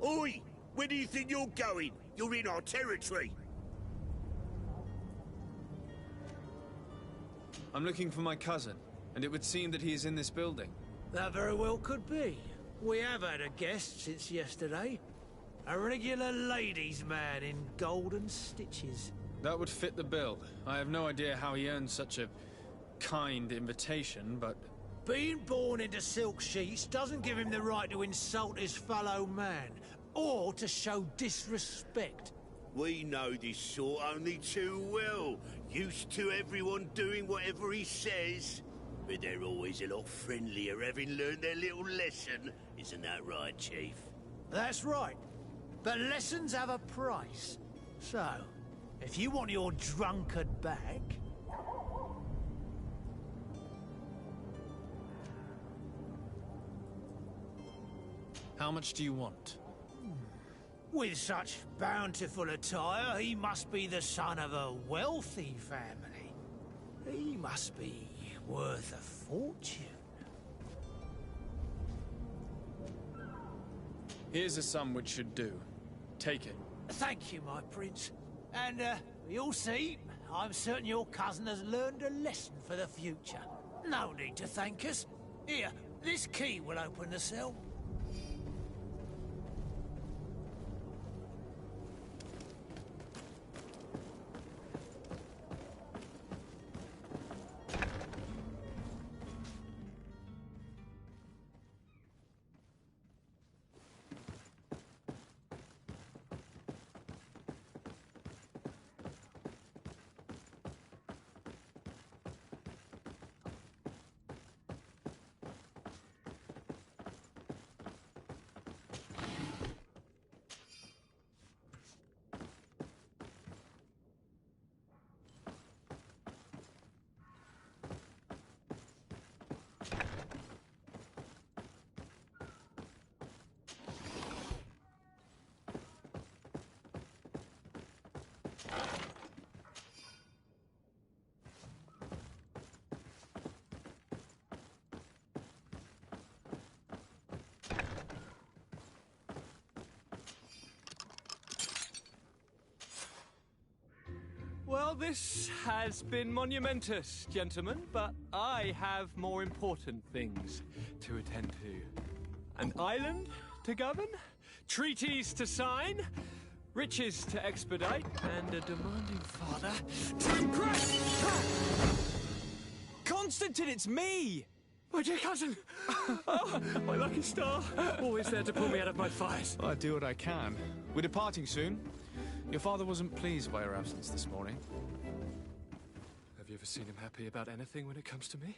Oi! Where do you think you're going? You're in our territory. I'm looking for my cousin, and it would seem that he is in this building. That very well could be. We have had a guest since yesterday. A regular ladies' man in golden stitches. That would fit the bill. I have no idea how he earned such a kind invitation, but... Being born into silk sheets doesn't give him the right to insult his fellow man, or to show disrespect. We know this sort only too well. Used to everyone doing whatever he says. But they're always a lot friendlier having learned their little lesson. Isn't that right, Chief? That's right. But lessons have a price. So, if you want your drunkard back... How much do you want? With such bountiful attire, he must be the son of a wealthy family. He must be worth a fortune. Here's a sum which should do. Take it. Thank you, my prince. And, you'll see, I'm certain your cousin has learned a lesson for the future. No need to thank us. Here, this key will open the cell. Well, this has been monumentous, gentlemen, but I have more important things to attend to. An island to govern, treaties to sign, riches to expedite, and a demanding father to impress! Constantine, it's me! My dear cousin! Oh, my lucky star! Always there to pull me out of my fires. Well, I do what I can. We're departing soon. Your father wasn't pleased by your absence this morning. Have you ever seen him happy about anything when it comes to me?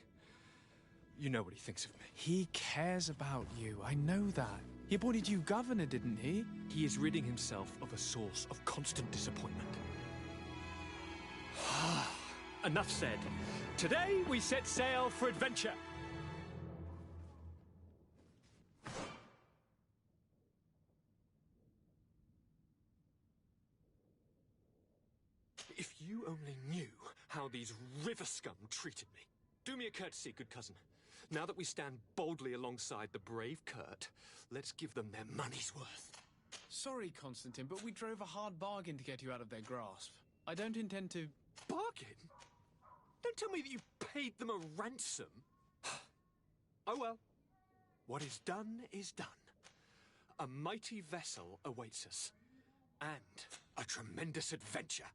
You know what he thinks of me. He cares about you, I know that. He appointed you governor, didn't he? He is ridding himself of a source of constant disappointment. Enough said. Today we set sail for adventure. If you only knew how these river scum treated me. Do me a courtesy, good cousin. Now that we stand boldly alongside the brave Kurt, let's give them their money's worth. Sorry, Constantine, but we drove a hard bargain to get you out of their grasp. I don't intend to... Bargain? Don't tell me that you paid them a ransom. Oh well. What is done is done. A mighty vessel awaits us. And a tremendous adventure.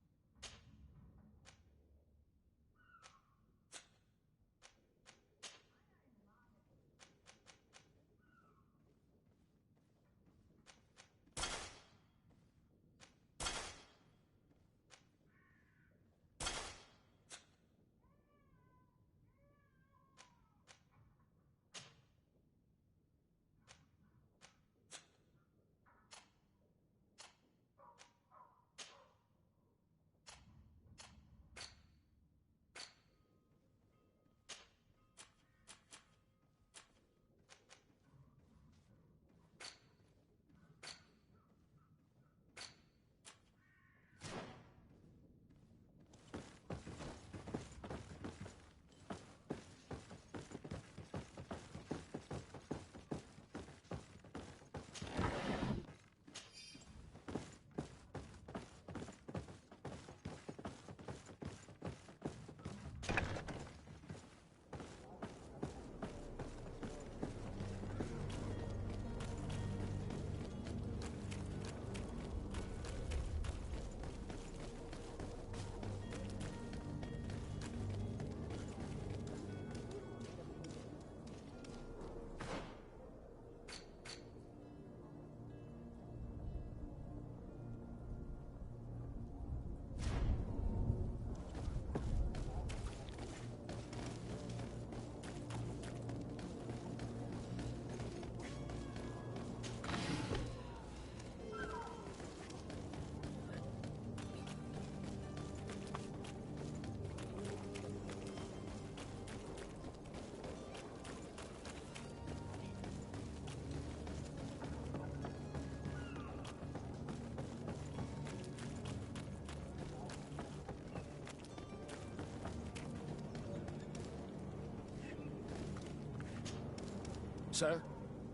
Sir?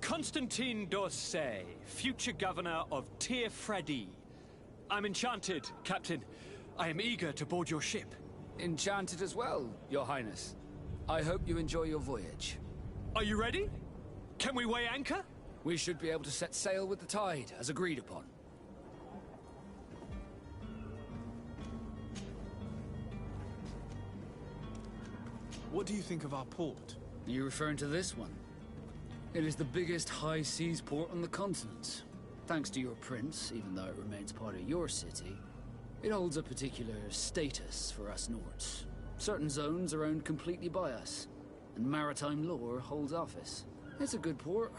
Constantine d'Orsay, future governor of Tir Fredi. I'm enchanted, Captain. I am eager to board your ship. Enchanted as well, Your Highness. I hope you enjoy your voyage. Are you ready? Can we weigh anchor? We should be able to set sail with the tide, as agreed upon. What do you think of our port? Are you referring to this one? It is the biggest high seas port on the continent. Thanks to your prince, even though it remains part of your city, it holds a particular status for us Nords. Certain zones are owned completely by us, and maritime law holds office. It's a good port.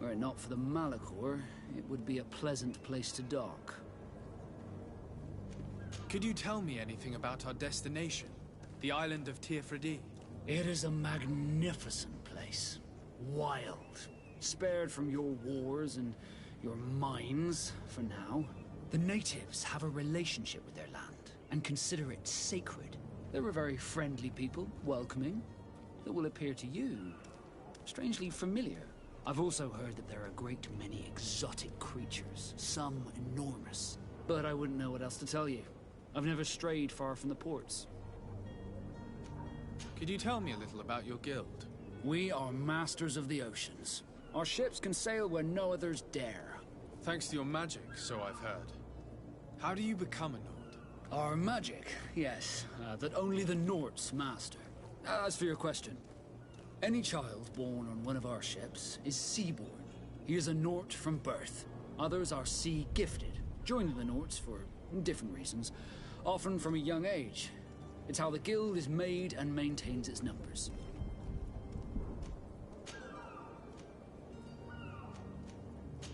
Were it not for the Malachor, it would be a pleasant place to dock. Could you tell me anything about our destination? The island of Tir Fredi? It is a magnificent place. Wild. Spared from your wars and your mines, for now. The natives have a relationship with their land, and consider it sacred. They're a very friendly people, welcoming, that will appear to you strangely familiar. I've also heard that there are a great many exotic creatures, some enormous. But I wouldn't know what else to tell you. I've never strayed far from the ports. Could you tell me a little about your guild? We are masters of the oceans. Our ships can sail where no others dare. Thanks to your magic, so I've heard. How do you become a Nord? Our magic, yes, that only the Nords master. As for your question, any child born on one of our ships is seaborn. He is a Nord from birth. Others are sea-gifted, joining the Nords for different reasons, often from a young age. It's how the guild is made and maintains its numbers.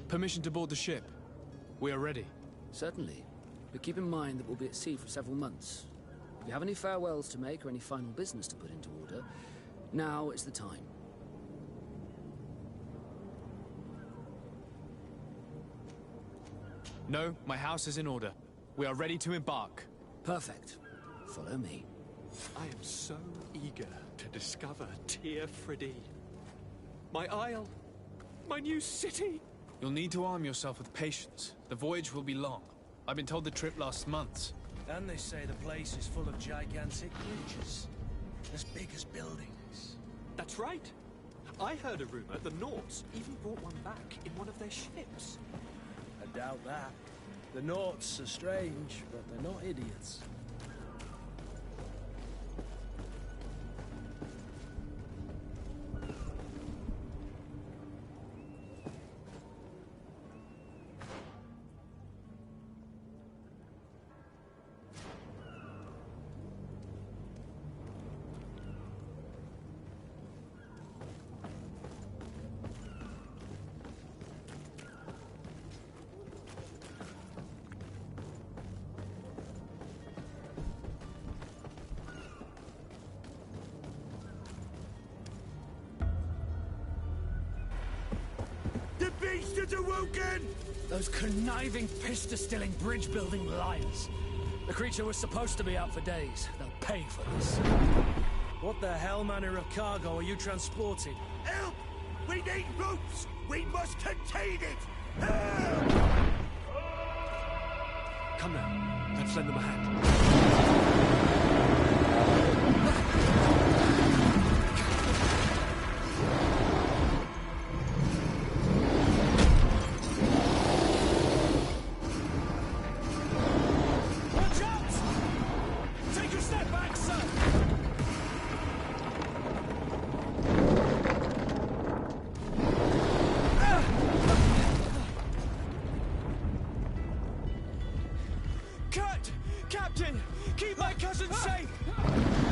Permission to board the ship. We are ready. Certainly. But keep in mind that we'll be at sea for several months. If you have any farewells to make or any final business to put into order, now is the time. No, my house is in order. We are ready to embark. Perfect. Follow me. I am so eager to discover Tir Freddy. My isle. My new city. You'll need to arm yourself with patience. The voyage will be long. I've been told the trip lasts months. And they say the place is full of gigantic creatures. As big as buildings. That's right. I heard a rumor the Nords even brought one back in one of their ships. I doubt that. The Nords are strange, but they're not idiots. beast is awoken! Those conniving, pista-stilling, bridge-building liars. The creature was supposed to be out for days. They'll pay for this. What the hell manner of cargo are you transporting? Help! We need ropes! We must contain it! Help! Come now, let's lend them a hand. Captain! Keep my cousin safe!